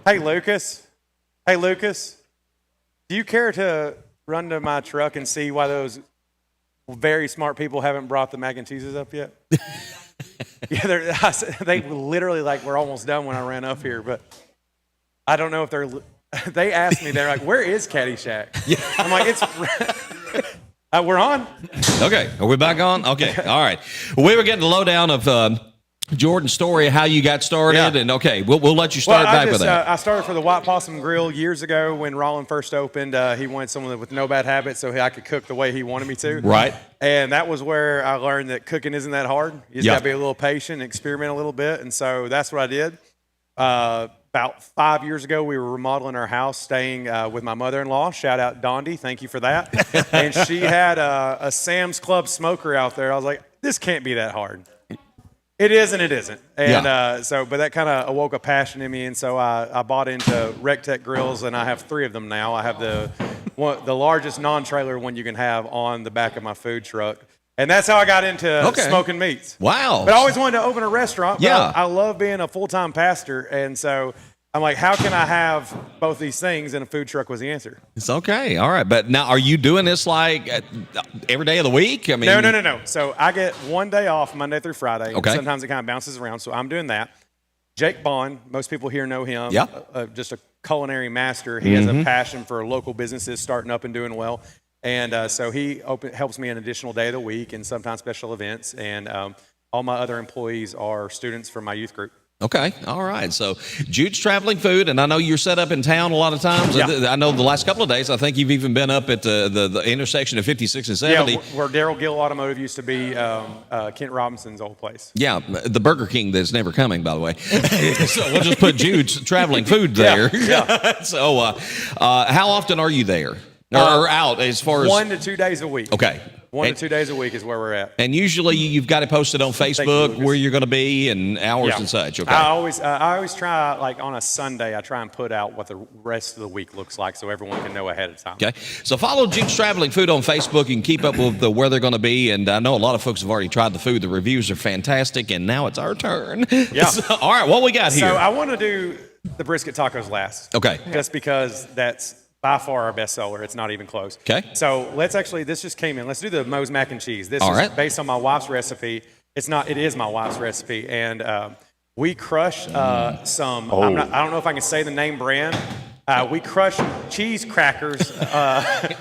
Hey, Lucas. Hey, Lucas. Do you care to run to my truck and see why those very smart people haven't brought the mac and cheeses up yet? Yeah, they literally we're almost done when I ran up here, but I don't know if they asked me, they're like, where is Caddyshack? Yeah. I'm like, we're on. Okay, are we back on? Okay, all right. Well, we were getting the lowdown of Jordan's story, how you got started, and okay, we'll let you start back with that. I started for the White Possum Grill years ago when Rollin first opened. He wanted someone with no bad habits so I could cook the way he wanted me to. Right. And that was where I learned that cooking isn't that hard. You just got to be a little patient and experiment a little bit. And so that's what I did. About 5 years ago, we were remodeling our house, staying with my mother-in-law. Shout out Dondi. Thank you for that. And she had a Sam's Club smoker out there. I was like, this can't be that hard. It is and it isn't. And but that kind of awoke a passion in me. And so I bought into Rectech grills, and I have 3 of them now. I have the largest non-trailer one you can have on the back of my food truck. And that's how I got into smoking meats. Wow. But I always wanted to open a restaurant. Yeah. I love being a full-time pastor. And so I'm like, how can I have both these things? And a food truck was the answer. It's okay. All right. But now, are you doing this every day of the week? I mean, No. So I get one day off Monday through Friday. Okay. Sometimes it kind of bounces around. So I'm doing that. Jake Bond, most people here know him. Yeah. Just a culinary master. He has a passion for local businesses starting up and doing well. And so he helps me an additional day of the week and sometimes special events. And all my other employees are students from my youth group. Okay. All right. So Jude's Traveling Food, and I know you're set up in town a lot of times. Yeah. I know the last couple of days, I think you've even been up at the intersection of 56 and 70. Yeah, where Darrell Gill Automotive used to be Kent Robinson's old place. Yeah, the Burger King that's never coming, by the way. So we'll just put Jude's Traveling Food there. Yeah. So how often are you there? Or out as far as 1 to 2 days a week. Okay. 1 to 2 days a week is where we're at. And usually you've got it posted on Facebook where you're going to be and hours and such. Okay. I always try, on a Sunday, I try and put out what the rest of the week looks like so everyone can know ahead of time. Okay. So follow Jude's Traveling Food on Facebook. You can keep up with where they're going to be. And I know a lot of folks have already tried the food. The reviews are fantastic. And now it's our turn. Yeah. So, all right. What we got here? So I want to do the brisket tacos last. Okay. Just because that's by far our best seller. It's not even close. Okay. So this just came in. Let's do the Moe's mac and cheese. This is based on my wife's recipe. It is my wife's recipe. And we crush some, I don't know if I can say the name brand. We crush cheese crackers.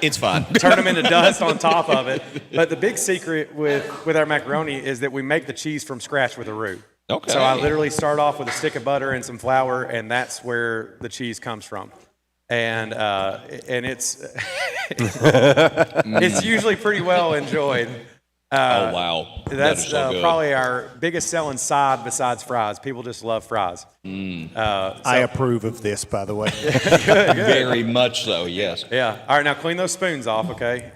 It's fine. Turn them into dust on top of it. But the big secret with our macaroni is that we make the cheese from scratch with a roux. Okay. So I literally start off with a stick of butter and some flour, and that's where the cheese comes from. And it's it's usually pretty well enjoyed. Oh wow, that's probably our biggest selling side besides fries. People just love fries. I approve of this, by the way. Good. Very much so. Yes. Yeah. All right. Now clean those spoons off. Okay.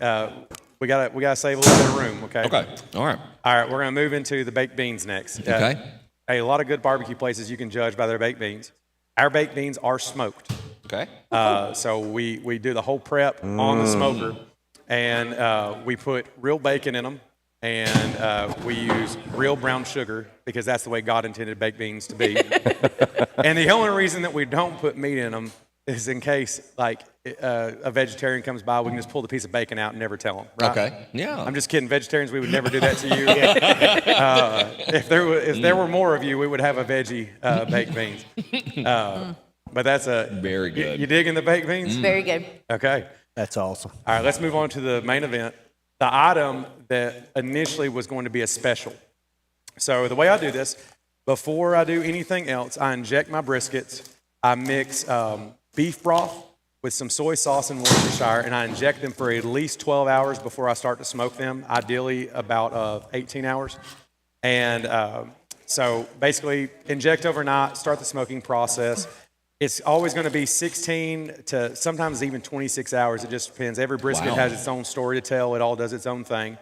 We gotta save a little bit of room. Okay. Okay. All right. All right. We're gonna move into the baked beans next. Okay. A lot of good barbecue places you can judge by their baked beans. Our baked beans are smoked. Okay. So we do the whole prep on the smoker, and we put real bacon in them, and we use real brown sugar because that's the way God intended baked beans to be. And the only reason that we don't put meat in them is in case a vegetarian comes by, we can just pull the piece of bacon out and never tell them. Right? Okay. Yeah. I'm just kidding. Vegetarians, we would never do that to you. If there were more of you, we would have a veggie baked beans. But that's very good. You digging the baked beans? Very good. Okay. That's awesome. All right, let's move on to the main event. The item that initially was going to be a special. So the way I do this, before I do anything else, I inject my briskets. I mix beef broth with some soy sauce and Worcestershire, and I inject them for at least 12 hours before I start to smoke them, ideally about 18 hours. And so basically inject overnight, start the smoking process. It's always going to be 16 to sometimes even 26 hours. It just depends. Every brisket has its own story to tell. It all does its own thing.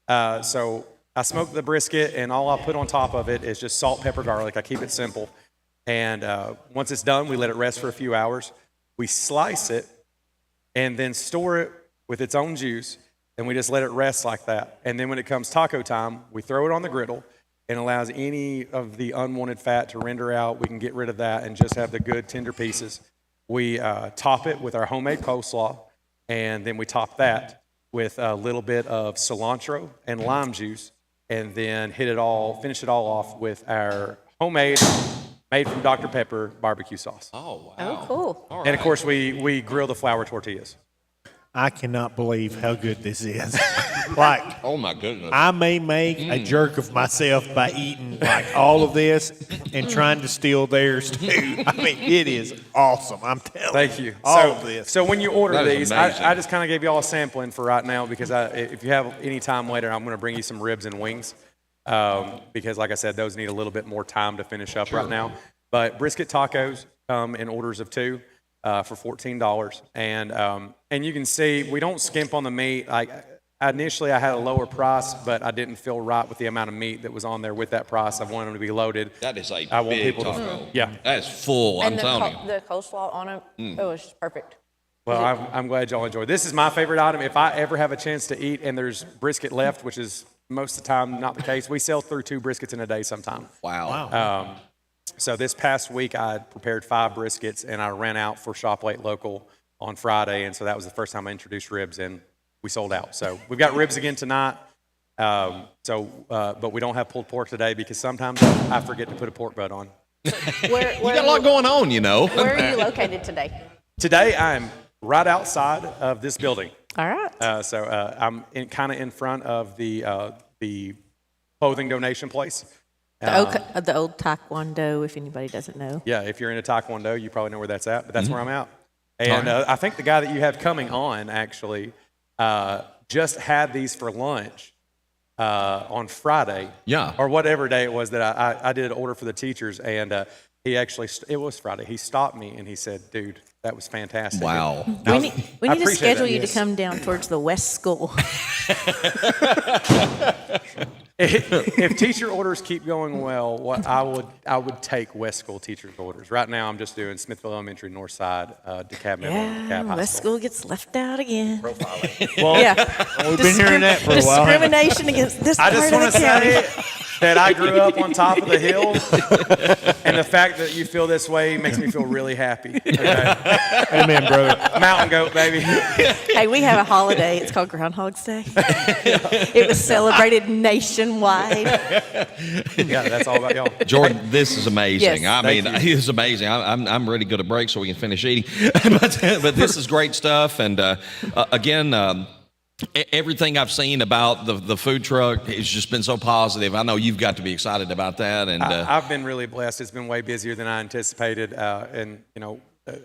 So I smoke the brisket, and all I put on top of it is just salt, pepper, garlic. I keep it simple. And once it's done, we let it rest for a few hours. We slice it and then store it with its own juice, and we just let it rest like that. And then when it comes taco time, we throw it on the griddle. and allows any of the unwanted fat to render out. We can get rid of that and just have the good tender pieces. We top it with our homemade coleslaw, and then we top that with a little bit of cilantro and lime juice, and then finish it all off with our homemade, made from Dr. Pepper barbecue sauce. Oh, wow. Oh, cool. All right. And of course, we grill the flour tortillas. I cannot believe how good this is. Like, Oh, my goodness. I may make a jerk of myself by eating like all of this and trying to steal theirs too. I mean, it is awesome. I'm telling Thank you. All of this. So when you order That is these, amazing. I just kind of gave you all a sampling for right now because if you have any time later, I'm going to bring you some ribs and wings because, like I said, those need a little bit more time to finish up right now. But brisket tacos come in orders of 2 for $14, and you can see we don't skimp on the meat. Like initially, I had a lower price, but I didn't feel right with the amount of meat that was on there with that price. I wanted them to be loaded. That is a I want big people taco. to, yeah. That is full, I'm And telling you. the coleslaw on it, it was just perfect. Well, I'm glad y'all enjoyed. This is my favorite item. If I ever have a chance to eat and there's brisket left, which is most of the time not the case, we sell through 2 briskets in a day sometime. Wow. So this past week, I had prepared 5 briskets, and I ran out for Shop Late Local on Friday, and so that was the first time I introduced ribs, and we sold out. So we've got ribs again tonight. But we don't have pulled pork today because sometimes I forget to put a pork butt on. Where You got a lot going on, you know. Where are you located today? Today, I'm right outside of this building. All right. I'm kind of in front of the clothing donation place. The old Taekwondo, if anybody doesn't know. Yeah, if you're into Taekwondo, you probably know where that's at, but that's where I'm at. And I think the guy that you have coming on actually just had these for lunch on Friday. Yeah. Or whatever day it was that I did an order for the teachers, and he actually, it was Friday. He stopped me and he said, dude, that was fantastic. Wow. We need to appreciate schedule that, you to yes. come down towards the West School. If teacher orders keep going well, I would take West School teachers' orders. Right now, I'm just doing Smithville Elementary, North Side, DeKalb, Middle, and DeKalb High West School. School gets left out again. Well, Yeah. We've been hearing that for a while. Discrimination against this I part just of want the to county. say that I grew up on top of the hill, and the fact that you feel this way makes me feel really happy. Okay? Amen, brother. Mountain goat, baby. Hey, we have a holiday. It's called Groundhog's Day. It was celebrated nationwide. Yeah, that's all about y'all. Jordan, this is amazing. Yes. I mean, Thank it is amazing. I'm ready to go to break so we can finish eating. but this is great stuff. And again, everything I've seen about the food truck has just been so positive. I know you've got to be excited about that. And I've been really blessed. It's been way busier than I anticipated, and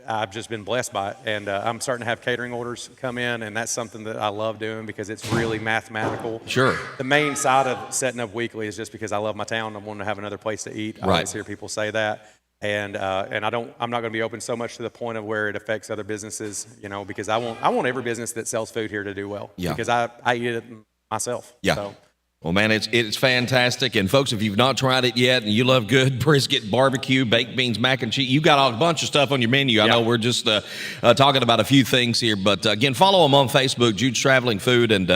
I've just been blessed by it. And I'm starting to have catering orders come in, and that's something that I love doing because it's really mathematical. Sure. The main side of setting up weekly is just because I love my town. I want to have another place to eat. I Right. always hear people say that. And I'm not going to be open so much to the point of where it affects other businesses, because I want every business that sells food here to do well. Yeah. Because I eat it myself. Yeah. So. Well, man, it's fantastic. And folks, if you've not tried it yet and you love good brisket, barbecue, baked beans, mac and cheese, you got a bunch of stuff on your menu. I know we're just talking about a few things here. But again, follow them on Facebook, Jude's Traveling Food, and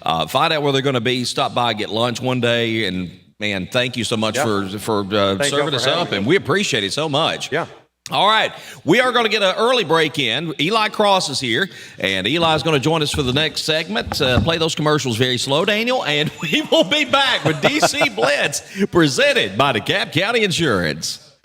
find out where they're going to be. Stop by, get lunch one day. And, man, thank you so much for y'all serving us for having up. me. And we appreciate it so much. Yeah. All right, we are going to get an early break in. Eli Cross is here, and Eli's going to join us for the next segment. Play those commercials very slow, Daniel, and we will be back with DC Blitz, presented by DeKalb County Insurance.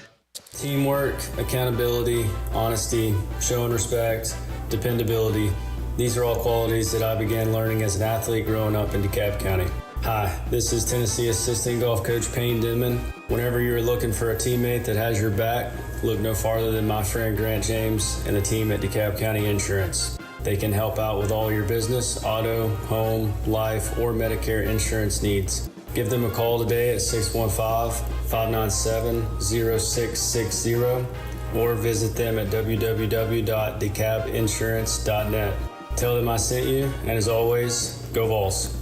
Teamwork, accountability, honesty, showing respect, dependability. These are all qualities that I began learning as an athlete growing up in DeKalb County. Hi, this is Tennessee assistant golf coach Payne Denman. Whenever you're looking for a teammate that has your back, look no farther than my friend Grant James and the team at DeKalb County Insurance. They can help out with all your business, auto, home, life, or Medicare insurance needs. Give them a call today at 615-597-0660 or visit them at www.decabinsurance.net. Tell them I sent you, and as always, go Vols.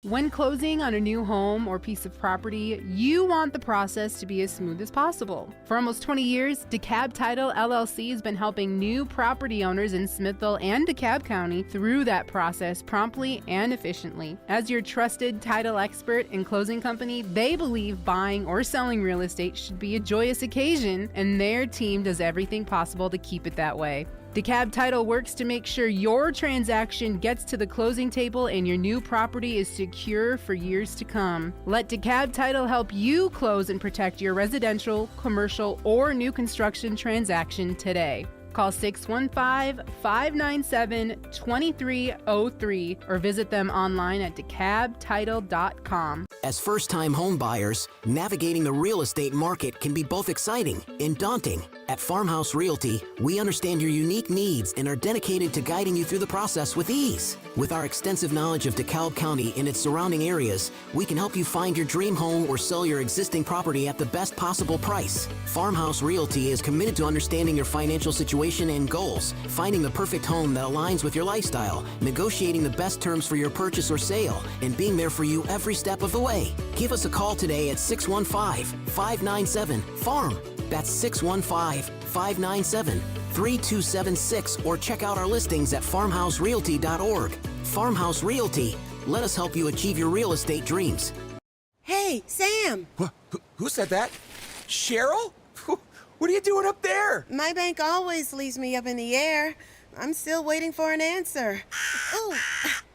When closing on a new home or piece of property, you want the process to be as smooth as possible. For almost 20 years, DeKalb Title LLC has been helping new property owners in Smithville and DeKalb County through that process promptly and efficiently. As your trusted title expert and closing company, they believe buying or selling real estate should be a joyous occasion, and their team does everything possible to keep it that way. DeKalb Title works to make sure your transaction gets to the closing table and your new property is secure for years to come. Let DeKalb Title help you close and protect your residential, commercial, or new construction transaction today. Call 615-597-2303 or visit them online at DeKalbTitle.com. As first-time home buyers, navigating the real estate market can be both exciting and daunting. At Farmhouse Realty, we understand your unique needs and are dedicated to guiding you through the process with ease. With our extensive knowledge of DeKalb County and its surrounding areas, we can help you find your dream home or sell your existing property at the best possible price. Farmhouse Realty is committed to understanding your financial situation and goals, finding the perfect home that aligns with your lifestyle, negotiating the best terms for your purchase or sale, and being there for you every step of the way. Give us a call today at 615-597-FARM. That's 615-597-3276, or check out our listings at farmhouserealty.org. Farmhouse Realty. Let us help you achieve your real estate dreams. Hey, Sam. Who said that? Cheryl? What are you doing up there? My bank always leaves me up in the air. I'm still waiting for an answer. Oh,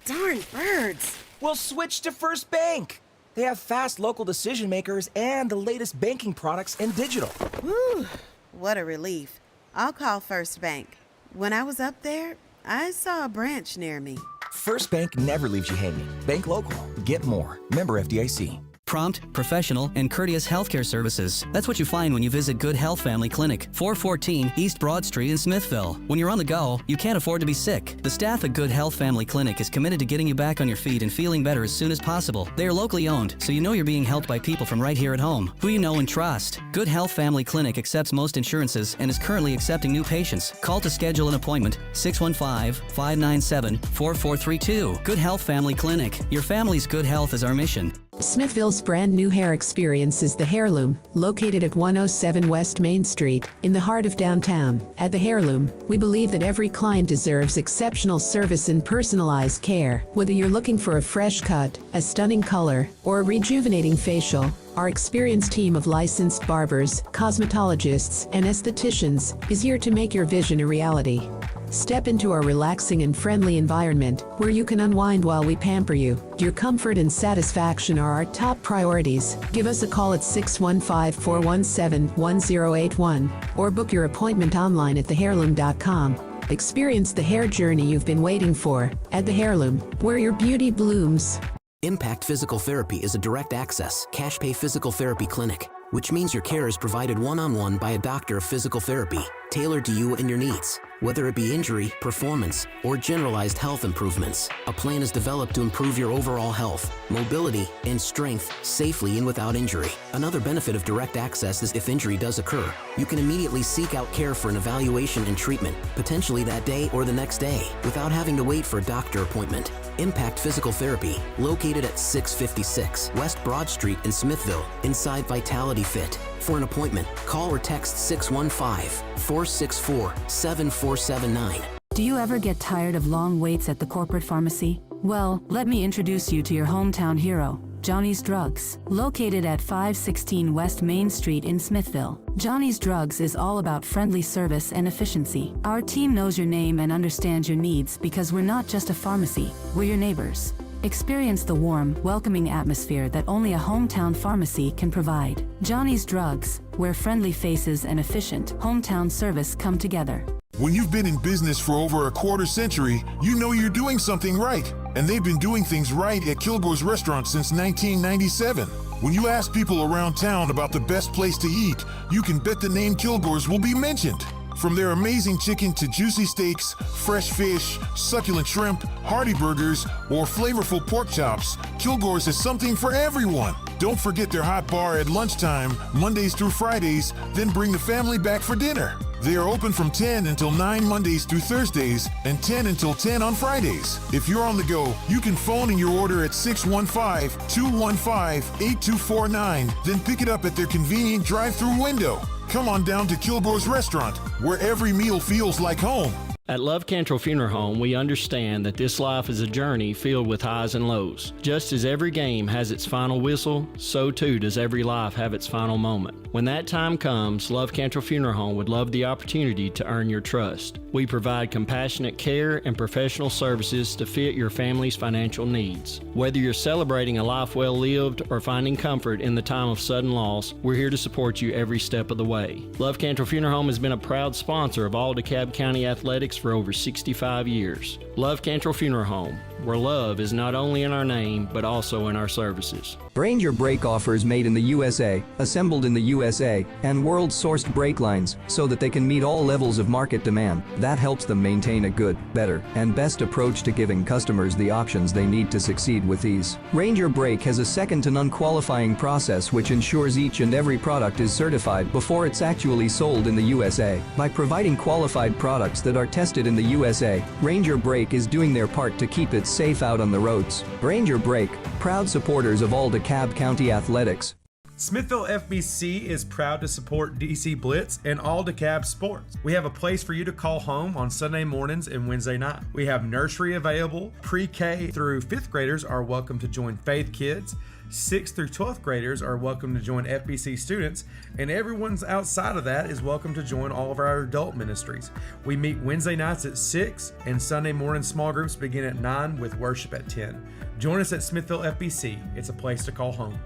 darn birds. Well, switch to First Bank. They have fast local decision makers and the latest banking products and digital. Whew, what a relief. I'll call First Bank. When I was up there, I saw a branch near me. First Bank never leaves you hanging. Bank local. Get more. Member FDIC. Prompt, professional, and courteous healthcare services. That's what you find when you visit Good Health Family Clinic, 414 East Broad Street in Smithville. When you're on the go, you can't afford to be sick. The staff at Good Health Family Clinic is committed to getting you back on your feet and feeling better as soon as possible. They are locally owned, so you know you're being helped by people from right here at home, who you know and trust. Good Health Family Clinic accepts most insurances and is currently accepting new patients. Call to schedule an appointment, 615-597-4432. Good Health Family Clinic. Your family's good health is our mission. Smithville's brand new hair experience is the Hairloom, located at 107 West Main Street, in the heart of downtown. At the Hairloom, we believe that every client deserves exceptional service and personalized care. Whether you're looking for a fresh cut, a stunning color, or a rejuvenating facial, our experienced team of licensed barbers, cosmetologists, and estheticians is here to make your vision a reality. Step into our relaxing and friendly environment where you can unwind while we pamper you. Your comfort and satisfaction are our top priorities. Give us a call at 615-417-1081 or book your appointment online at thehairloom.com. Experience the hair journey you've been waiting for at the Hairloom, where your beauty blooms. Impact Physical Therapy is a direct access, cash pay physical therapy clinic, which means your care is provided one-on-one by a doctor of physical therapy, tailored to you and your needs. Whether it be injury, performance, or generalized health improvements, a plan is developed to improve your overall health, mobility, and strength safely and without injury. Another benefit of direct access is if injury does occur, you can immediately seek out care for an evaluation and treatment, potentially that day or the next day, without having to wait for a doctor appointment. Impact Physical Therapy, located at 656 West Broad Street in Smithville, inside Vitality Fit. For an appointment, call or text 615-464-7479. Do you ever get tired of long waits at the corporate pharmacy? Well, let me introduce you to your hometown hero, Johnny's Drugs. Located at 516 West Main Street in Smithville, Johnny's Drugs is all about friendly service and efficiency. Our team knows your name and understands your needs because we're not just a pharmacy, we're your neighbors. Experience the warm, welcoming atmosphere that only a hometown pharmacy can provide. Johnny's Drugs, where friendly faces and efficient hometown service come together. When you've been in business for over a quarter century, you know you're doing something right. And they've been doing things right at Kilgore's Restaurant since 1997. When you ask people around town about the best place to eat, you can bet the name Kilgore's will be mentioned. From their amazing chicken to juicy steaks, fresh fish, succulent shrimp, hearty burgers, or flavorful pork chops, Kilgore's has something for everyone. Don't forget their hot bar at lunchtime, Mondays through Fridays, then bring the family back for dinner. They are open from 10 until 9 Mondays through Thursdays and 10 until 10 on Fridays. If you're on the go, you can phone in your order at 615-215-8249, then pick it up at their convenient drive-through window. Come on down to Kilgore's Restaurant, where every meal feels like home. At Love Cantrell Funeral Home, we understand that this life is a journey filled with highs and lows. Just as every game has its final whistle, so too does every life have its final moment. When that time comes, Love Cantrell Funeral Home would love the opportunity to earn your trust. We provide compassionate care and professional services to fit your family's financial needs. Whether you're celebrating a life well lived or finding comfort in the time of sudden loss, we're here to support you every step of the way. Love Cantrell Funeral Home has been a proud sponsor of all DeKalb County athletics for over 65 years. Love Cantrell Funeral Home, where love is not only in our name, but also in our services. Ranger brake offers made in the USA, assembled in the USA, and world-sourced brake lines so that they can meet all levels of market demand. That helps them maintain a good, better, and best approach to giving customers the options they need to succeed with ease. Ranger Brake has a second-to-none qualifying process which ensures each and every product is certified before it's actually sold in the USA. By providing qualified products that are tested in the USA, Ranger Brake is doing their part to keep it safe out on the roads. Ranger Brake, proud supporters of all DeKalb County athletics. Smithville FBC is proud to support DC Blitz and all DeKalb sports. We have a place for you to call home on Sunday mornings and Wednesday night. We have nursery available. Pre-K through 5th graders are welcome to join Faith Kids. 6th through 12th graders are welcome to join FBC students, and everyone's outside of that is welcome to join all of our adult ministries. We meet Wednesday nights at 6, and Sunday morning small groups begin at 9 with worship at 10. Join us at Smithville FBC. It's a place to call home.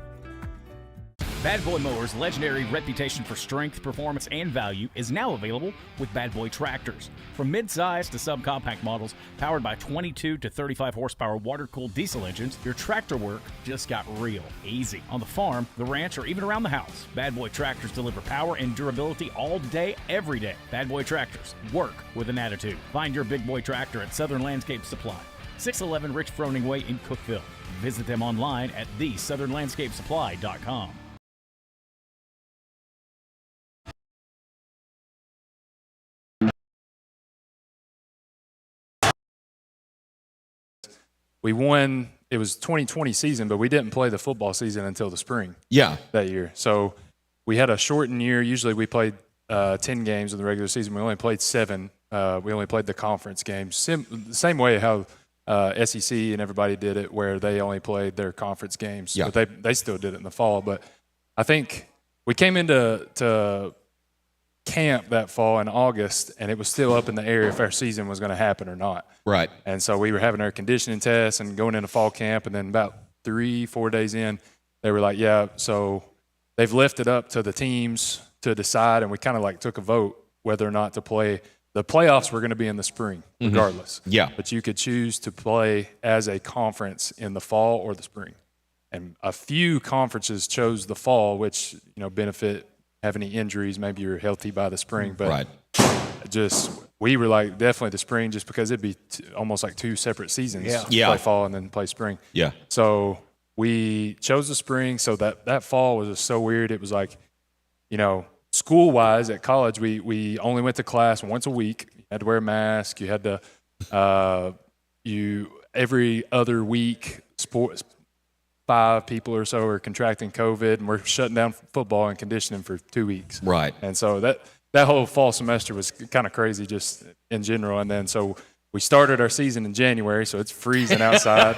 Bad Boy Mowers' legendary reputation for strength, performance, and value is now available with Bad Boy tractors. From mid-size to subcompact models powered by 22 to 35 horsepower water-cooled diesel engines, your tractor work just got real easy. On the farm, the ranch, or even around the house, Bad Boy tractors deliver power and durability all day, every day. Bad Boy tractors work with an attitude. Find your big boy tractor at Southern Landscape Supply, 611 Rich Froning Way in Cookeville. Visit them online at thesouthernlandscapesupply.com. We won, it was 2020 season, but we didn't play the football season until the spring. Yeah. That year. So we had a shortened year. Usually we played 10 games in the regular season. We only played 7. We only played the conference games. The same way how SEC and everybody did it, where they only played their conference games. Yeah. But they still did it in the fall. But I think we came into camp that fall in August, and it was still up in the air if our season was going to happen or not. Right. And so we were having our conditioning tests and going into fall camp, and then about 3-4 days in, they were like, yeah, so they've lifted up to the teams to decide, and we kind of like took a vote whether or not to play. The playoffs were going to be in the spring regardless. Yeah. But you could choose to play as a conference in the fall or the spring. And a few conferences chose the fall, which, benefit have any injuries, maybe you're healthy by the spring, but we were like definitely the spring, just because it'd be almost like 2 separate seasons. Play fall and then play spring. Yeah. So we chose the spring. So that fall was just so weird. It was like, school wise at college, we only went to class once a week. You had to wear a mask. You had to every other week sports. 5 people or so are contracting COVID, and we're shutting down football and conditioning for 2 weeks. Right. And so that whole fall semester was kind of crazy just in general. And then so we started our season in January, so it's freezing outside.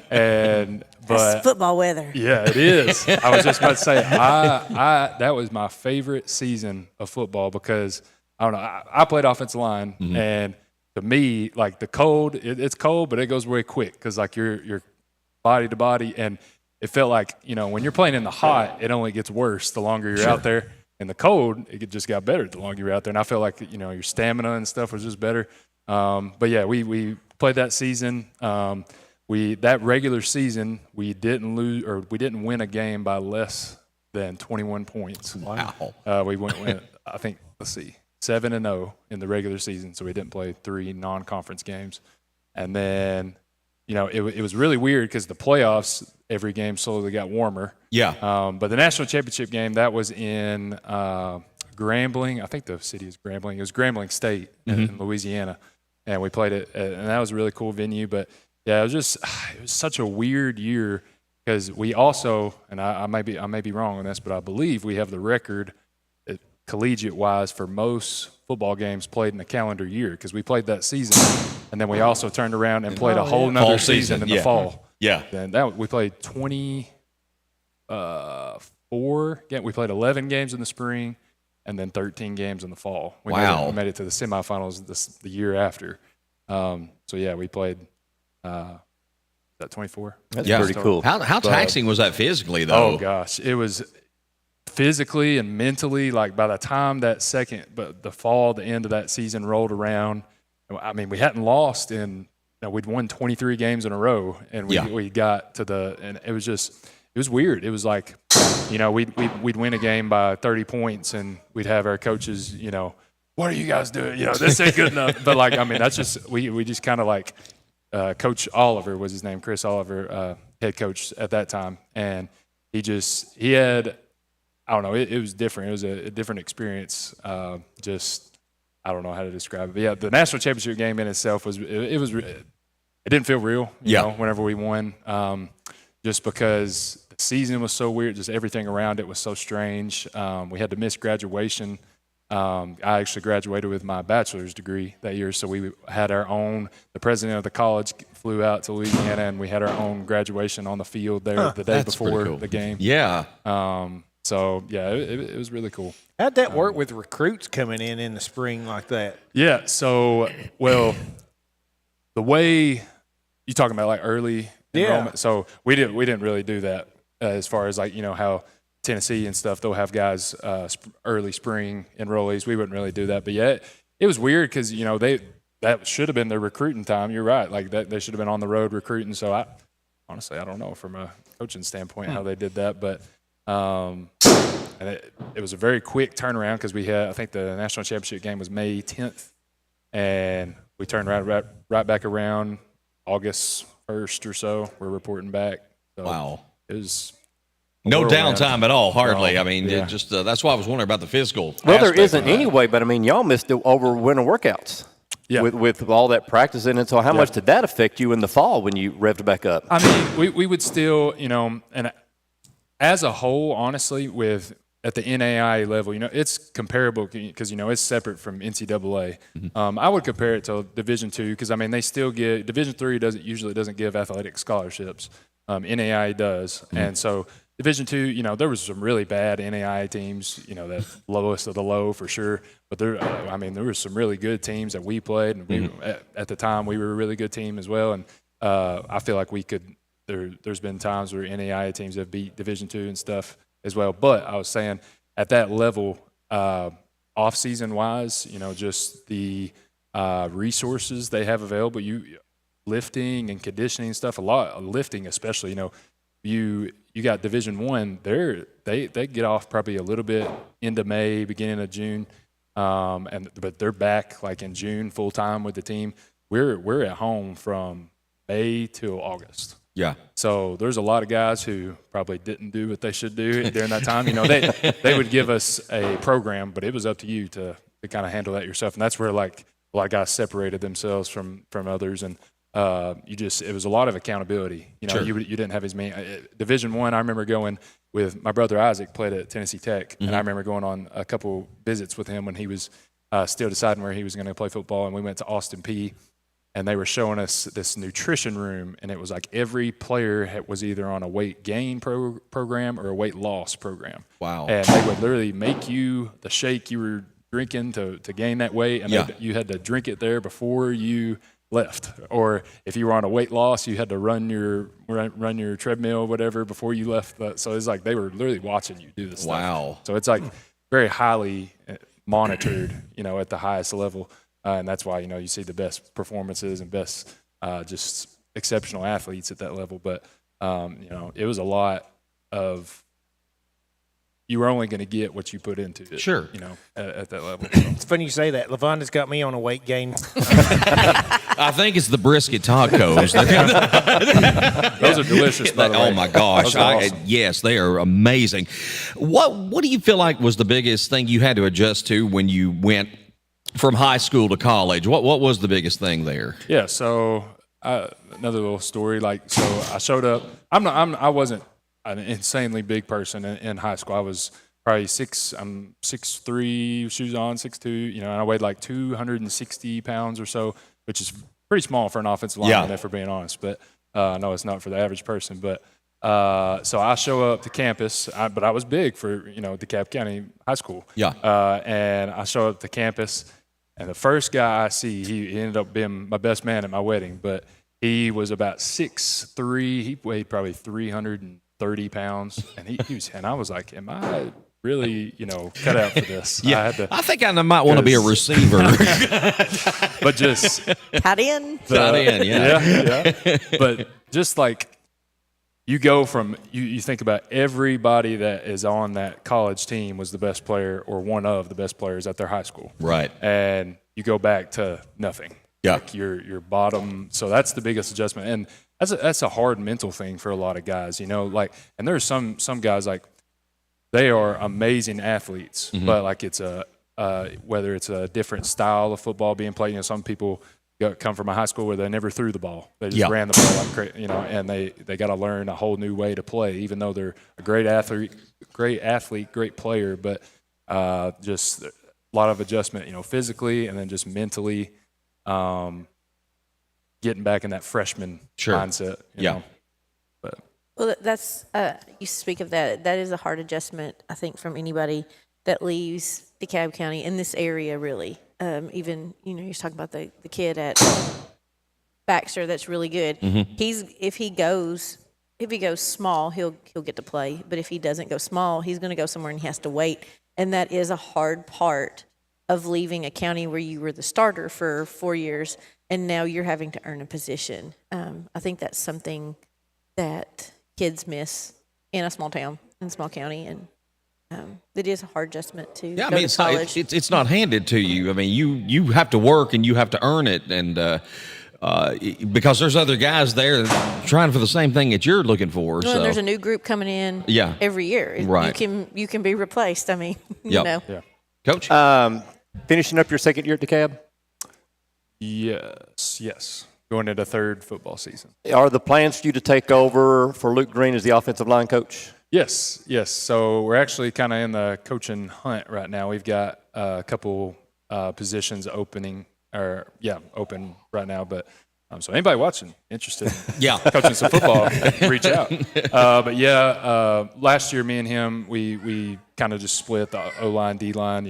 That's football weather. Yeah, it is. I was just about to say, that was my favorite season of football because, I don't know, I played offensive line, and to me, like the cold, it's cold, but it goes way quick because like you're body to body, and it felt like, when you're playing in the hot, it only gets worse the longer you're out there. In the cold, it just got better the longer you're out there. And I felt like, your stamina and stuff was just better. But yeah, we played that season. That regular season, we didn't win a game by less than 21 points. Wow. We went, I think, 7-0 in the regular season. So we didn't play 3 non-conference games. And then, it was really weird because the playoffs, every game slowly got warmer. Yeah. But the national championship game, that was in Grambling. I think the city is Grambling. It was Grambling State in Louisiana, and we played it, and that was a really cool venue. But yeah, it was such a weird year because we also, and I may be wrong on this, but I believe we have the record collegiate-wise for most football games played in a calendar year because we played that season, and then we also turned around and played a whole nother season in the fall. Yeah. And we played 24 games. We played 11 games in the spring and then 13 games in the fall. We made it to the semifinals the year after. So, yeah, we played that 24. That's pretty cool. How taxing was that physically, though? Oh, gosh. It was physically and mentally, like by the time the end of that season rolled around, I mean, we hadn't lost we'd won 23 games in a row, and we got to and it was weird. It was like, we'd win a game by 30 points, and we'd have our coaches, what are you guys doing? This ain't good enough. But like, I mean, that's just, we just kind of like, Coach Oliver was his name, Chris Oliver, head coach at that time. And he had, I don't know, it was different. It was a different experience. I don't know how to describe it. But yeah, the national championship game in itself it didn't feel real, whenever we won. Just because the season was so weird, just everything around it was so strange. We had to miss graduation. I actually graduated with my bachelor's degree that year, so we had the president of the college flew out to Louisiana, and we had our own graduation on the field there the day before the game. Yeah. So, yeah, it was really cool. How'd that work with recruits coming in the spring like that? Yeah, so, well, the way you talking about, like, early enrollment, so we didn't really do that as far as, like, how Tennessee and stuff, they'll have guys early spring enrollees. We wouldn't really do that. But, yeah, it was weird because, that should have been their recruiting time. You're right. Like, they should have been on the road recruiting. So, honestly, I don't know from a coaching standpoint how they did that. But and it was a very quick turnaround because I think the national championship game was May 10th. And we turned right back around August 1st or so. We're reporting back. So wow. It was no downtime at all, hardly. No. I mean, Yeah. That's why I was wondering about the physical. Well, there aspect isn't of that. anyway, but I mean, y'all missed the over winter workouts. Yeah. With all that practice in it. So how much did that affect you in the fall when you revved back up? I mean, we would still, and as a whole, honestly, at the NAIA level, it's comparable because, it's separate from NCAA. Mm-hmm. I would compare it to Division II because, I mean, they still get – Division III usually doesn't give athletic scholarships. NAIA does. Mm-hmm. And so Division II, there was some really bad NAIA teams, the lowest of the low for sure. But there were some really good teams that we played. And at the time, we were a really good team as well. And I feel like we could – there's been times where NAIA teams have beat Division II and stuff as well. But I was saying at that level, off-season wise, just the resources they have available, lifting and conditioning and stuff, a lot of lifting especially, you got Division I, they get off probably a little bit into May, beginning of June, but they're back like in June full time with the team. We're at home from May till August. Yeah. So there's a lot of guys who probably didn't do what they should do during that time. They would give us a program, but it was up to you to kind of handle that yourself. And that's where like a lot of guys separated themselves from others. And it was a lot of accountability. Sure. You didn't have as many. Division I remember going with my brother Isaac, played at Tennessee Tech, and I remember going on a couple visits with him when he was still deciding where he was going to play football. And we went to Austin Peay. And they were showing us this nutrition room, and it was like every player was either on a weight gain program or a weight loss program. Wow. And they would literally make you the shake you were drinking to gain that weight, and you had to drink it there before you left. Or if you were on a weight loss, you had to run your treadmill or whatever before you left. So it's like they were literally watching you do this stuff. Wow. So it's like very highly monitored, at the highest level. And that's why, you see the best performances and best just exceptional athletes at that level. But, it was a lot of you were only going to get what you put into it. Sure. You know, at that level. It's funny you say that. Lavonda's got me on a weight gain. I think it's the brisket tacos. Those are delicious, by the way. Oh my gosh! Those are awesome. Yes, they are amazing. What do you feel like was the biggest thing you had to adjust to when you went from high school to college? What was the biggest thing there? Yeah. So another little story. Like, so I showed up. I wasn't an insanely big person in high school. I was probably 6'3", shoes on, 6'2", and I weighed like 260 pounds or so, which is pretty small for an offensive lineman, if we're being honest. But no, it's not for the average person. But so I show up to campus, but I was big for, DeKalb County High School. Yeah. And I show up to campus, and the first guy I see, he ended up being my best man at my wedding, but he was about 6'3". He weighed probably 330 pounds, and and I was like, am I really, cut out for this? Yeah, I think I might want to be a receiver. But just tight end. Yeah. But just like, you go from, you think about everybody that is on that college team was the best player or one of the best players at their high school. Right. And you go back to nothing. Yeah. Like your bottom. So that's the biggest adjustment. And that's a hard mental thing for a lot of guys, and there's some guys, like, they are amazing athletes, but like it's whether it's a different style of football being played. Some people come from a high school where they never threw the ball; they just ran the ball like crazy, and they got to learn a whole new way to play. Even though they're a great athlete, great player, but just a lot of adjustment, physically and then just mentally, getting back in that freshman mindset. You know? But. Well, that's you speak of that. That is a hard adjustment, I think, from anybody that leaves DeKalb County in this area, really. Even, you're talking about the kid at Baxter that's really good. If he goes small, he'll get to play. But if he doesn't go small, he's going to go somewhere and he has to wait. And that is a hard part of leaving a county where you were the starter for 4 years, and now you're having to earn a position. I think that's something that kids miss in a small town, in a small county, and it is a hard adjustment to go to college. It's not handed to you. I mean, you have to work and you have to earn it, and because there's other guys there trying for the same thing that you're looking for. Well, and there's a new group coming in every year. Right. You can be replaced. I mean, Yeah. Coach? Finishing up your second year at DeKalb? Yes. Going into third football season. Are the plans for you to take over for Luke Green as the offensive line coach? Yes. So we're actually kind of in the coaching hunt right now. We've got a couple positions open right now. But so anybody watching interested in coaching some football, reach out. Last year, me and him, we kind of just split the O-line, D-line.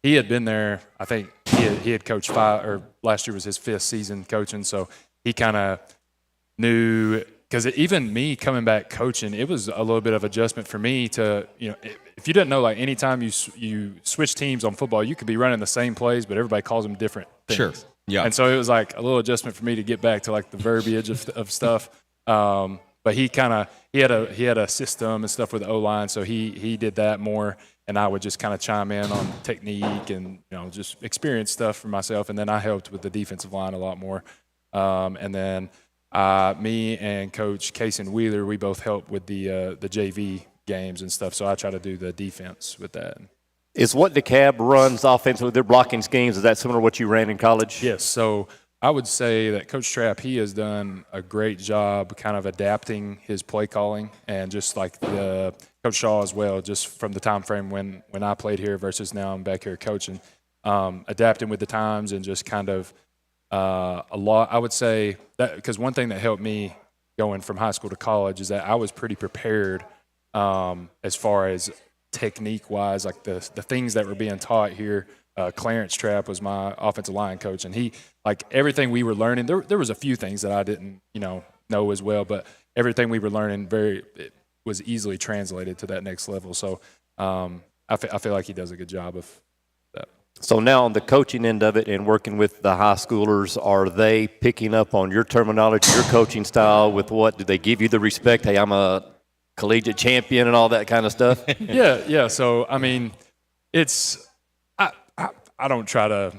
He had been there, I think he had coached last year was his 5th season coaching, so he kind of knew, because even me coming back coaching, it was a little bit of adjustment for me to, if you didn't know, like, anytime you switch teams on football, you could be running the same plays, but everybody calls them different things. Sure. Yeah. And so it was like a little adjustment for me to get back to like the verbiage of stuff. But he had a system and stuff with the O-line, so he did that more, and I would just kind of chime in on technique and just experience stuff for myself, and then I helped with the defensive line a lot more. And then me and Coach Cason Wheeler, we both help with the JV games and stuff, so I try to do the defense with that. Is what DeKalb runs offensively, their blocking schemes, is that similar to what you ran in college? Yes. So I would say that Coach Trapp, he has done a great job kind of adapting his play calling, and just like Coach Shaw as well, just from the time frame when I played here versus now I'm back here coaching, adapting with the times and just kind of a lot. I would say that because one thing that helped me going from high school to college is that I was pretty prepared as far as technique-wise, like the things that were being taught here. Clarence Trapp was my offensive line coach, and he, like, everything we were learning, there was a few things that I didn't, know as well, but everything we were learning it was easily translated to that next level. So I feel like he does a good job of that. So now on the coaching end of it and working with the high schoolers, are they picking up on your terminology, your coaching style with what? Do they give you the respect? Hey, I'm a Collegiate Champion and all that kind of stuff? Yeah. So I mean, I don't try to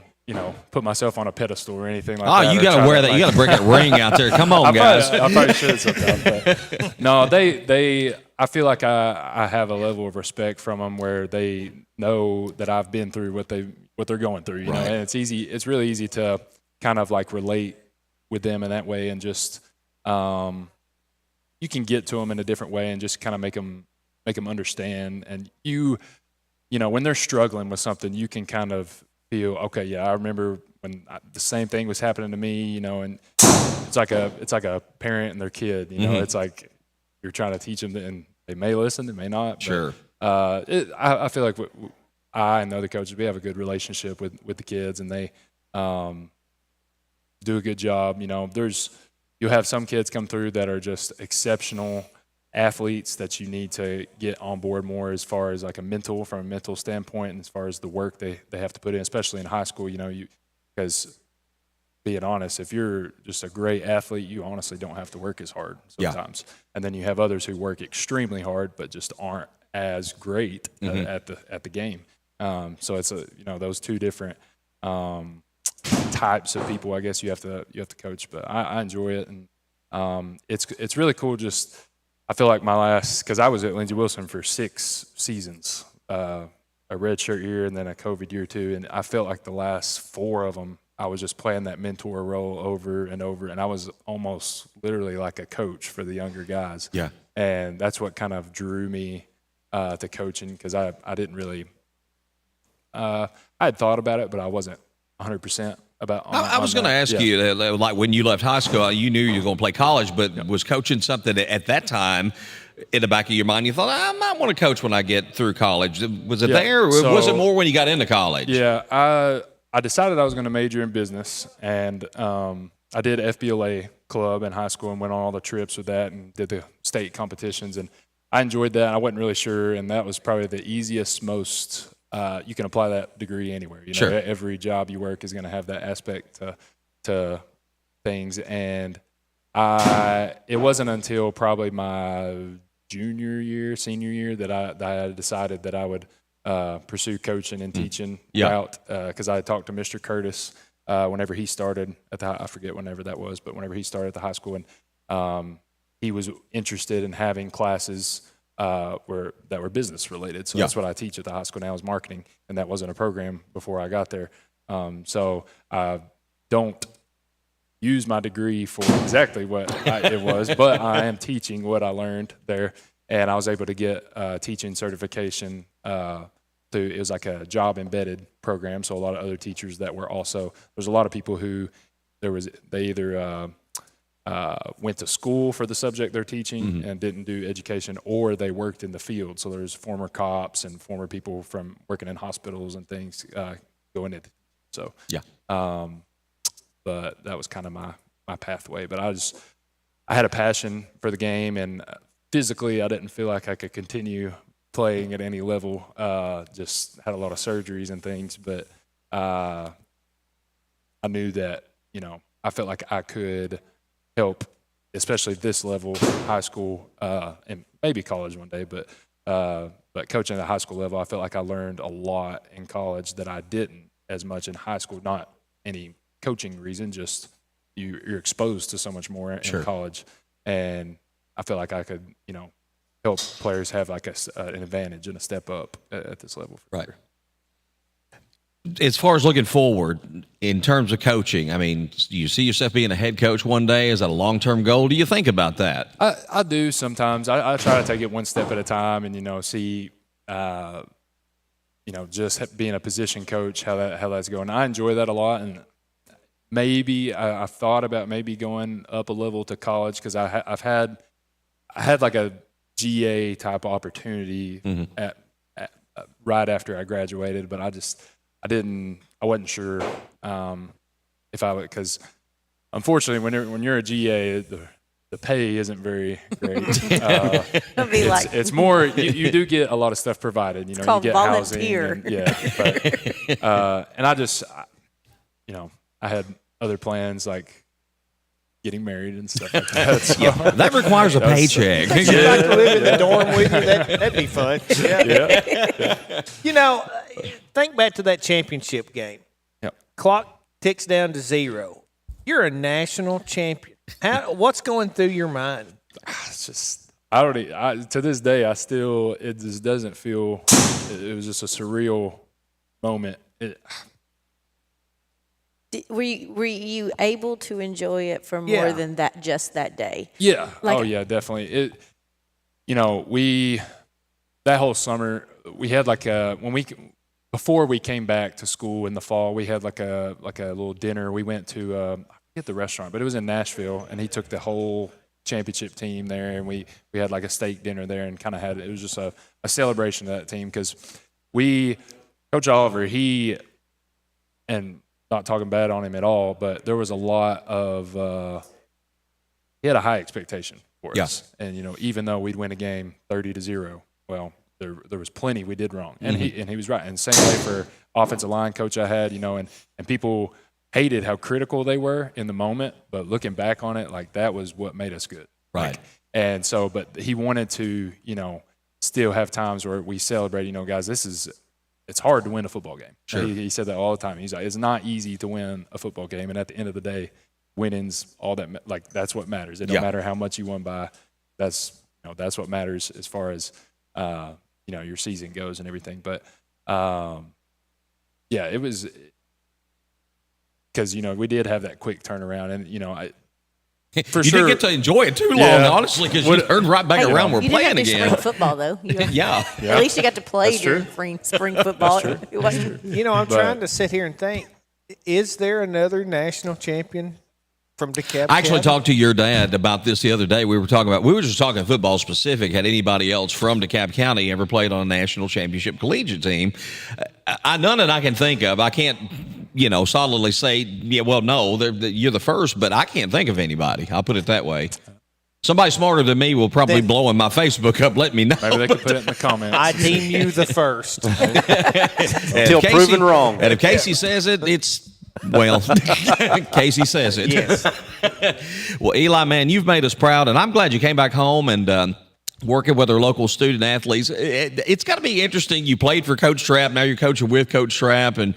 put myself on a pedestal or anything like that. Oh, you got to wear that. You got to bring that ring out there. Come on, guys. I probably should sometimes. But no, I feel like I have a level of respect from them where they know that I've been through what they're going through. You know, and it's really easy to kind of like relate with them in that way, and just you can get to them in a different way and just kind of make them understand. And when they're struggling with something, you can kind of feel, okay, yeah, I remember when the same thing was happening to me, and it's like a parent and their kid, it's like you're trying to teach them, and they may listen, they may not. Sure. But, I feel like I and the other coaches, we have a good relationship with the kids, and they do a good job. You'll have some kids come through that are just exceptional athletes that you need to get on board more as far as like from a mental standpoint, and as far as the work they have to put in, especially in high school, because being honest, if you're just a great athlete, you honestly don't have to work as hard sometimes. Yeah. And then you have others who work extremely hard but just aren't as great at the game. So it's those two different types of people, I guess you have to coach. But I enjoy it, and it's really cool. Just I feel like because I was at Lindsey Wilson for 6 seasons, a redshirt year and then a COVID year too, and I felt like the last 4 of them I was just playing that mentor role over and over, and I was almost literally like a coach for the younger guys. Yeah, and that's what kind of drew me to coaching, because I didn't really I had thought about it, but I wasn't 100% about. I was going to ask you, like when you left high school, you knew you were going to play college, but was coaching something at that time in the back of your mind? You thought, I might want to coach when I get through college. Was it there, or was it more when you got into college? Yeah, I decided I was going to major in business, and I did FBLA club in high school and went on all the trips with that and did the state competitions, and I enjoyed that. I wasn't really sure, and that was probably the easiest, most you can apply that degree anywhere. Sure. Every job you work is going to have that aspect to things. And it wasn't until probably my senior year that I decided that I would pursue coaching and teaching route, because I had talked to Mr. Curtis whenever he started at I forget whenever that was, but whenever he started at the high school, and he was interested in having classes that were business related. So that's what I teach at the high school now, is marketing, and that wasn't a program before I got there. So I don't use my degree for exactly what it was, but I am teaching what I learned there, and I was able to get teaching certification through, it was like a job embedded program. So a lot of other teachers that were also, there's a lot of people who they either went to school for the subject they're teaching and didn't do education, or they worked in the field. So there's former cops and former people from working in hospitals and things going into. So but that was kind of my pathway. But I had a passion for the game, and physically I didn't feel like I could continue playing at any level. Just had a lot of surgeries and things, but I knew that I felt like I could help, especially this level, high school, and maybe college one day, but coaching at the high school level, I felt like I learned a lot in college that I didn't as much in high school. Not any coaching reason, just you're exposed to so much more in college, and I feel like I could, help players have like an advantage and a step up at this level. Right. As far as looking forward in terms of coaching, I mean, do you see yourself being a head coach one day? Is that a long-term goal? Do you think about that? I do sometimes. I try to take it one step at a time, and see, just being a position coach, how that's going. I enjoy that a lot, and maybe I thought about maybe going up a level to college, because I had like a GA type opportunity at right after I graduated, but I wasn't sure if I would, because unfortunately when you're a GA, the pay isn't very great. It's more, you do get a lot of stuff provided. It's you called get volunteer. Housing, and I had other plans, like getting married and stuff like that. So, Yeah, that requires a paycheck. You'd like to live in the dorm with you? That'd be fun. Yeah. You know, think back to that championship game. Yep. Clock ticks down to 0. You're a national champion. What's going through your mind? It's just to this day it just doesn't feel. It was just a surreal moment. Were you able to enjoy it for more than that, just that day? Yeah. Like, oh yeah, definitely. That whole summer we had before we came back to school in the fall, we had like a little dinner. We went to I forget the restaurant, but it was in Nashville, and he took the whole championship team there, and we had like a steak dinner there, and kind of it was just a celebration of that team, because Coach Oliver, and not talking bad on him at all, but there was a lot of he had a high expectation for us. And even though we'd win a game 30-0, well, there was plenty we did wrong, and he was right. And same way for offensive line coach I had, and people hated how critical they were in the moment, but looking back on it, like, that was what made us good. Right. And so, but he wanted to, still have times where we celebrate, guys, it's hard to win a football game. Sure. He said that all the time. He's like, it's not easy to win a football game. And at the end of the day, winning's all that, that's what matters. It don't matter how much you won by. That's what matters as far as, your season goes and everything. But, it was, because, we did have that quick turnaround, and, you didn't get to enjoy it too long, honestly, because you turned right back around. We're playing again. You didn't have to spring football, though. At least you got to play during spring football. It wasn't. I'm trying to sit here and think, is there another national champion from DeKalb? I actually talked to your dad about this the other day. We were just talking football specific. Had anybody else from DeKalb County ever played on a national championship collegiate team? None that I can think of. I can't, solidly say, no, you're the first, but I can't think of anybody. I'll put it that way. Somebody smarter than me will probably blow in my Facebook up, let me know. Maybe they could put it in the comments. I deem you the first. Until proven wrong. And if Casey says it, it's, well, Casey says it. Yes. Well, Eli, man, you've made us proud, and I'm glad you came back home and working with our local student athletes. It's got to be interesting. You played for Coach Trapp. Now you're coaching with Coach Trapp and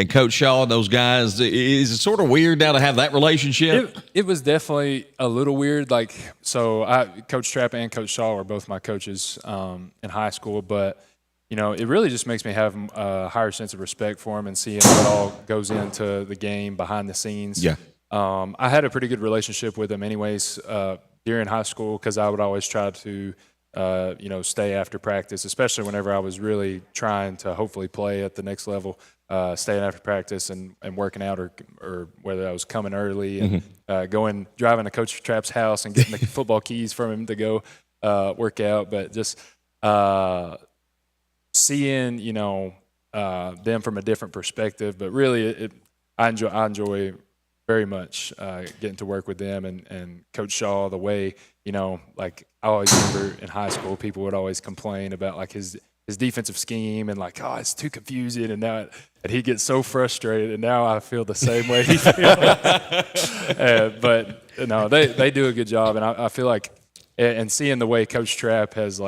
Coach Shaw and those guys. Is it sort of weird now to have that relationship? It was definitely a little weird. Coach Trapp and Coach Shaw were both my coaches in high school, but it really just makes me have a higher sense of respect for them and seeing what all goes into the game behind the scenes. Yeah. I had a pretty good relationship with them anyways during high school, because I would always try to stay after practice, especially whenever I was really trying to hopefully play at the next level, staying after practice and working out, or whether I was coming early and driving to Coach Trapp's house and getting the football keys from him to go work out. But just seeing, them from a different perspective. But really, I enjoy very much getting to work with them and Coach Shaw, the way, I always remember in high school, people would always complain about his defensive scheme and it's too confusing, and now he gets so frustrated, and now I feel the same way he feels. But no, they do a good job, and I feel like, and seeing the way Coach Trapp has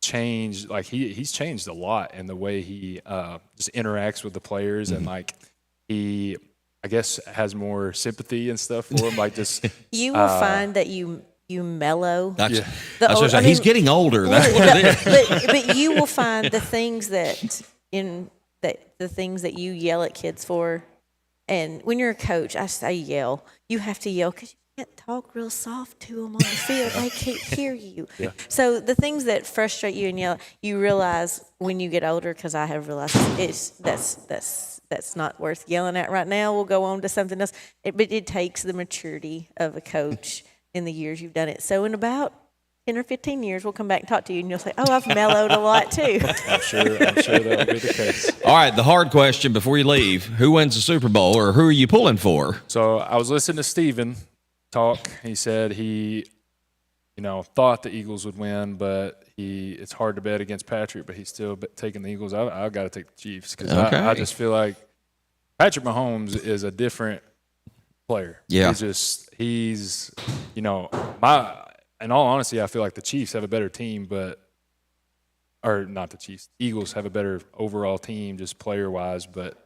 changed, he's changed a lot in the way he just interacts with the players, and he, I guess, has more sympathy and stuff for him. You will find that you mellow. He's getting older. But you will find the things that you yell at kids for, and when you're a coach, I say yell. You have to yell because you can't talk real soft to them on the field. They can't hear you. Yeah. So the things that frustrate you and yell, you realize when you get older, because I have realized that's not worth yelling at right now. We'll go on to something else. But it takes the maturity of a coach in the years you've done it. So in about 10 or 15 years, we'll come back and talk to you, and you'll say, I've mellowed a lot too. I'm sure that will be the case. All right, the hard question before you leave: who wins the Super Bowl, or who are you pulling for? So I was listening to Steven talk. He said he, thought the Eagles would win, but it's hard to bet against Patrick, but he's still taking the Eagles. I've got to take the Chiefs, because I just feel like Patrick Mahomes is a different player. Yeah. He's in all honesty, I feel like the Chiefs have a better team, or not the Chiefs, Eagles have a better overall team just player-wise, but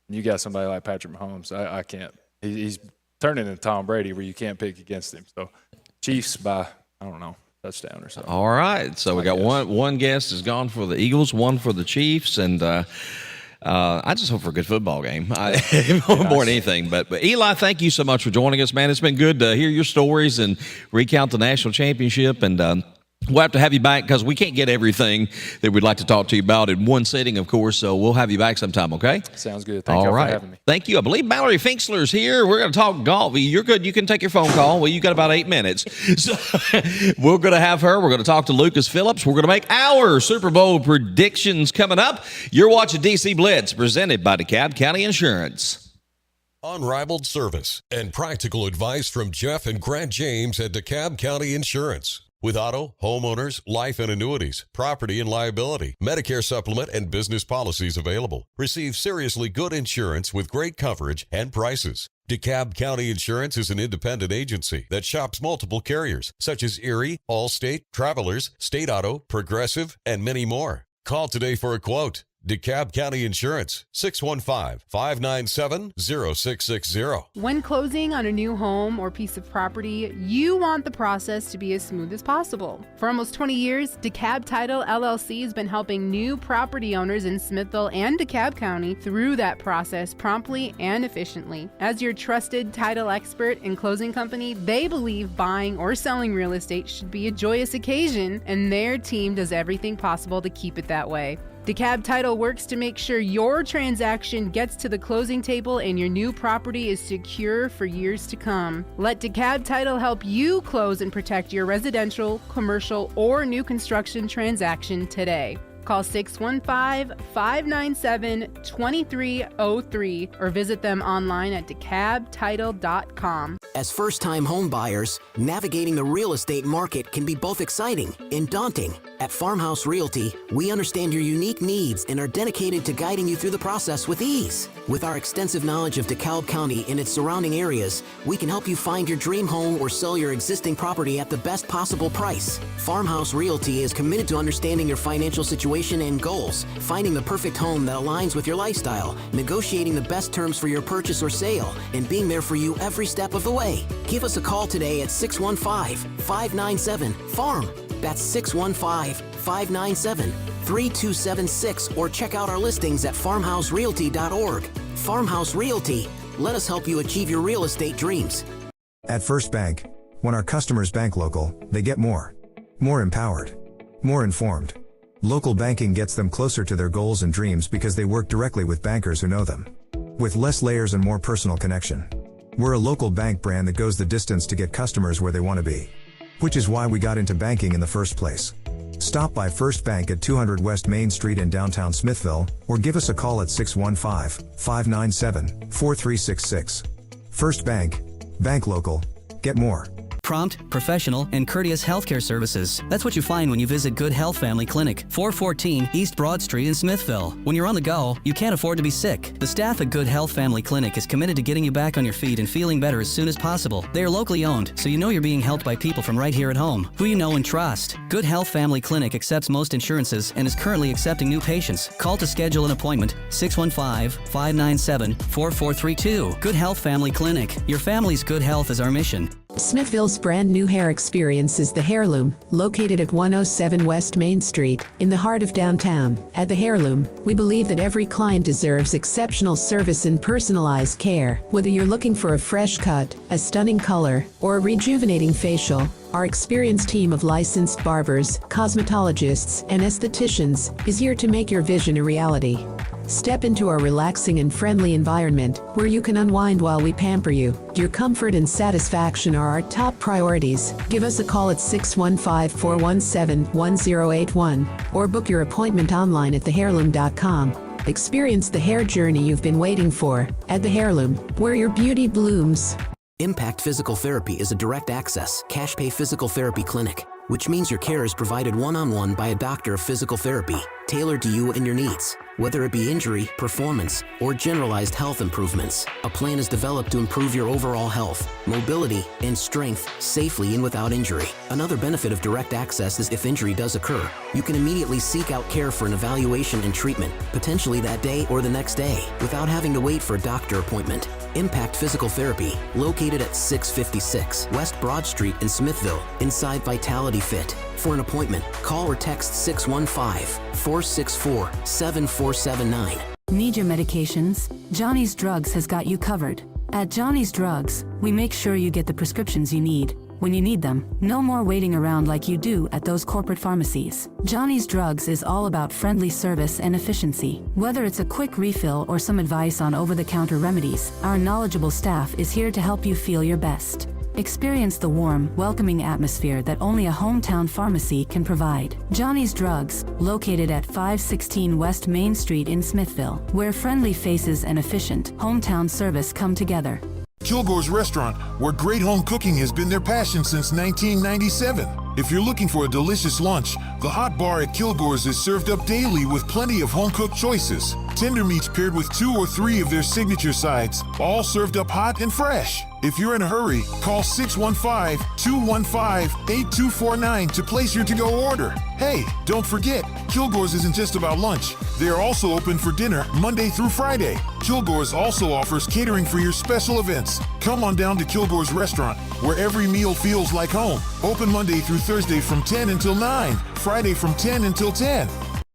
you got somebody like Patrick Mahomes, I can't. He's turning into Tom Brady where you can't pick against him. So Chiefs by, I don't know, touchdown or something. All right. So we got one guest has gone for the Eagles, one for the Chiefs, and I just hope for a good football game more than anything. But Eli, thank you so much for joining us, man. It's been good to hear your stories and recount the national championship. And we'll have to have you back because we can't get everything that we'd like to talk to you about in one sitting, of course. So we'll have you back sometime, okay? Sounds good. Thank you for having me. Thank you. I believe Mallory Pfingstler is here. We're going to talk golf. You're good. You can take your phone call. Well, you got about 8 minutes. So we're going to have her. We're going to talk to Lucas Phillips. We're going to make our Super Bowl predictions coming up. You're watching DC Blitz, presented by DeKalb County Insurance. Unrivaled service and practical advice from Jeff and Grant James at DeKalb County Insurance. With auto, homeowners, life and annuities, property and liability, Medicare supplement, and business policies available. Receive seriously good insurance with great coverage and prices. DeKalb County Insurance is an independent agency that shops multiple carriers, such as Erie, Allstate, Travelers, State Auto, Progressive, and many more. Call today for a quote. DeKalb County Insurance, 615-597-0660. When closing on a new home or piece of property, you want the process to be as smooth as possible. For almost 20 years, DeKalb Title LLC has been helping new property owners in Smithville and DeKalb County through that process promptly and efficiently. As your trusted title expert and closing company, they believe buying or selling real estate should be a joyous occasion, and their team does everything possible to keep it that way. DeKalb Title works to make sure your transaction gets to the closing table and your new property is secure for years to come. Let DeKalb Title help you close and protect your residential, commercial, or new construction transaction today. Call 615-597-2303 or visit them online at DeKalbTitle.com. As first-time home buyers, navigating the real estate market can be both exciting and daunting. At Farmhouse Realty, we understand your unique needs and are dedicated to guiding you through the process with ease. With our extensive knowledge of DeKalb County and its surrounding areas, we can help you find your dream home or sell your existing property at the best possible price. Farmhouse Realty is committed to understanding your financial situation and goals, finding the perfect home that aligns with your lifestyle, negotiating the best terms for your purchase or sale, and being there for you every step of the way. Give us a call today at 615-597-FARM. That's 615-597-3276, or check out our listings at farmhouserealty.org. Farmhouse Realty. Let us help you achieve your real estate dreams. At First Bank, when our customers bank local, they get more. More empowered. More informed. Local banking gets them closer to their goals and dreams because they work directly with bankers who know them. With less layers and more personal connection. We're a local bank brand that goes the distance to get customers where they want to be. Which is why we got into banking in the first place. Stop by First Bank at 200 West Main Street in downtown Smithville, or give us a call at 615-597-4366. First Bank. Bank local. Get more. Prompt, professional, and courteous healthcare services. That's what you find when you visit Good Health Family Clinic, 414 East Broad Street in Smithville. When you're on the go, you can't afford to be sick. The staff at Good Health Family Clinic is committed to getting you back on your feet and feeling better as soon as possible. They are locally owned, so you know you're being helped by people from right here at home, who you know and trust. Good Health Family Clinic accepts most insurances and is currently accepting new patients. Call to schedule an appointment, 615-597-4432. Good Health Family Clinic. Your family's good health is our mission. Smithville's brand new hair experience is the Hairloom, located at 107 West Main Street, in the heart of downtown. At the Hairloom, we believe that every client deserves exceptional service and personalized care. Whether you're looking for a fresh cut, a stunning color, or a rejuvenating facial, our experienced team of licensed barbers, cosmetologists, and estheticians is here to make your vision a reality. Step into our relaxing and friendly environment where you can unwind while we pamper you. Your comfort and satisfaction are our top priorities. Give us a call at 615-417-1081 or book your appointment online at thehairloom.com. Experience the hair journey you've been waiting for at the Hairloom, where your beauty blooms. Impact Physical Therapy is a direct access, cash pay physical therapy clinic, which means your care is provided one-on-one by a doctor of physical therapy, tailored to you and your needs. Whether it be injury, performance, or generalized health improvements, a plan is developed to improve your overall health, mobility, and strength safely and without injury. Another benefit of direct access is if injury does occur, you can immediately seek out care for an evaluation and treatment, potentially that day or the next day, without having to wait for a doctor appointment. Impact Physical Therapy, located at 656 West Broad Street in Smithville, inside Vitality Fit. For an appointment, call or text 615-464-7479. Need your medications? Johnny's Drugs has got you covered. At Johnny's Drugs, we make sure you get the prescriptions you need when you need them. No more waiting around like you do at those corporate pharmacies. Johnny's Drugs is all about friendly service and efficiency. Whether it's a quick refill or some advice on over-the-counter remedies, our knowledgeable staff is here to help you feel your best. Experience the warm, welcoming atmosphere that only a hometown pharmacy can provide. Johnny's Drugs, located at 516 West Main Street in Smithville, where friendly faces and efficient hometown service come together. Kilgore's Restaurant, where great home cooking has been their passion since 1997. If you're looking for a delicious lunch, the hot bar at Kilgore's is served up daily with plenty of home-cooked choices. Tender meats paired with 2 or 3 of their signature sides, all served up hot and fresh. If you're in a hurry, call 615-215-8249 to place your to-go order. Hey, don't forget, Kilgore's isn't just about lunch. They are also open for dinner Monday through Friday. Kilgore's also offers catering for your special events. Come on down to Kilgore's Restaurant, where every meal feels like home. Open Monday through Thursday from 10 until 9, Friday from 10 until 10.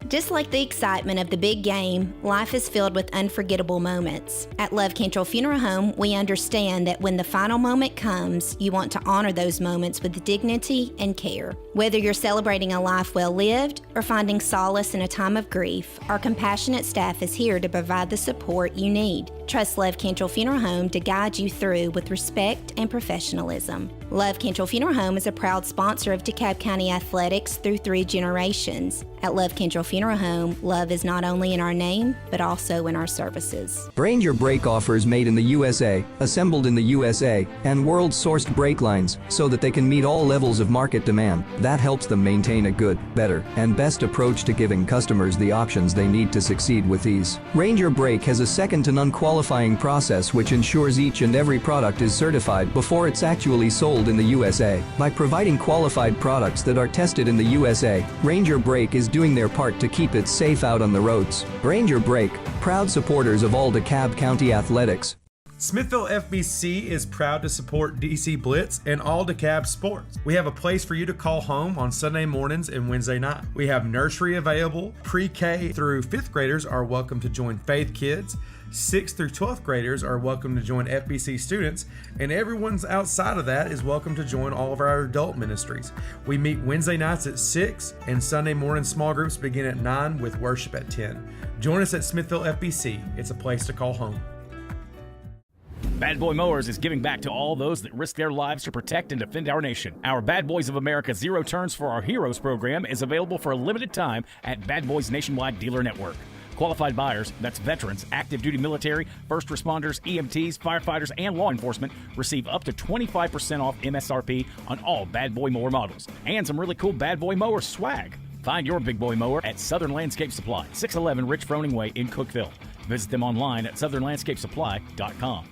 Just like the excitement of the big game, life is filled with unforgettable moments. At Love Cantrell Funeral Home, we understand that when the final moment comes, you want to honor those moments with dignity and care. Whether you're celebrating a life well lived or finding solace in a time of grief, our compassionate staff is here to provide the support you need. Trust Love Cantrell Funeral Home to guide you through with respect and professionalism. Love Cantrell Funeral Home is a proud sponsor of DeKalb County Athletics through 3 generations. At Love Cantrell Funeral Home, love is not only in our name, but also in our services. Ranger brake offers made in the USA, assembled in the USA, and world-sourced brake lines so that they can meet all levels of market demand. That helps them maintain a good, better, and best approach to giving customers the options they need to succeed with ease. Ranger Brake has a second-to-none qualifying process which ensures each and every product is certified before it's actually sold in the USA. By providing qualified products that are tested in the USA, Ranger Brake is doing their part to keep it safe out on the roads. Ranger Brake, proud supporters of all DeKalb County athletics. Smithville FBC is proud to support DC Blitz and all DeKalb sports. We have a place for you to call home on Sunday mornings and Wednesday night. We have nursery available. Pre-K through 5th graders are welcome to join Faith Kids. 6th through 12th graders are welcome to join FBC students, and everyone's outside of that is welcome to join all of our adult ministries. We meet Wednesday nights at 6, and Sunday morning small groups begin at 9 with worship at 10. Join us at Smithville FBC. It's a place to call home. Bad Boy Mowers is giving back to all those that risk their lives to protect and defend our nation. Our Bad Boys of America Zero Turns for Our Heroes program is available for a limited time at Bad Boys Nationwide Dealer Network. Qualified buyers, that's veterans, active duty military, first responders, EMTs, firefighters, and law enforcement, receive up to 25% off MSRP on all Bad Boy Mower models. And some really cool Bad Boy Mower swag. Find your big boy mower at Southern Landscape Supply, 611 Rich Froning Way in Cookeville. Visit them online at southernlandscapesupply.com.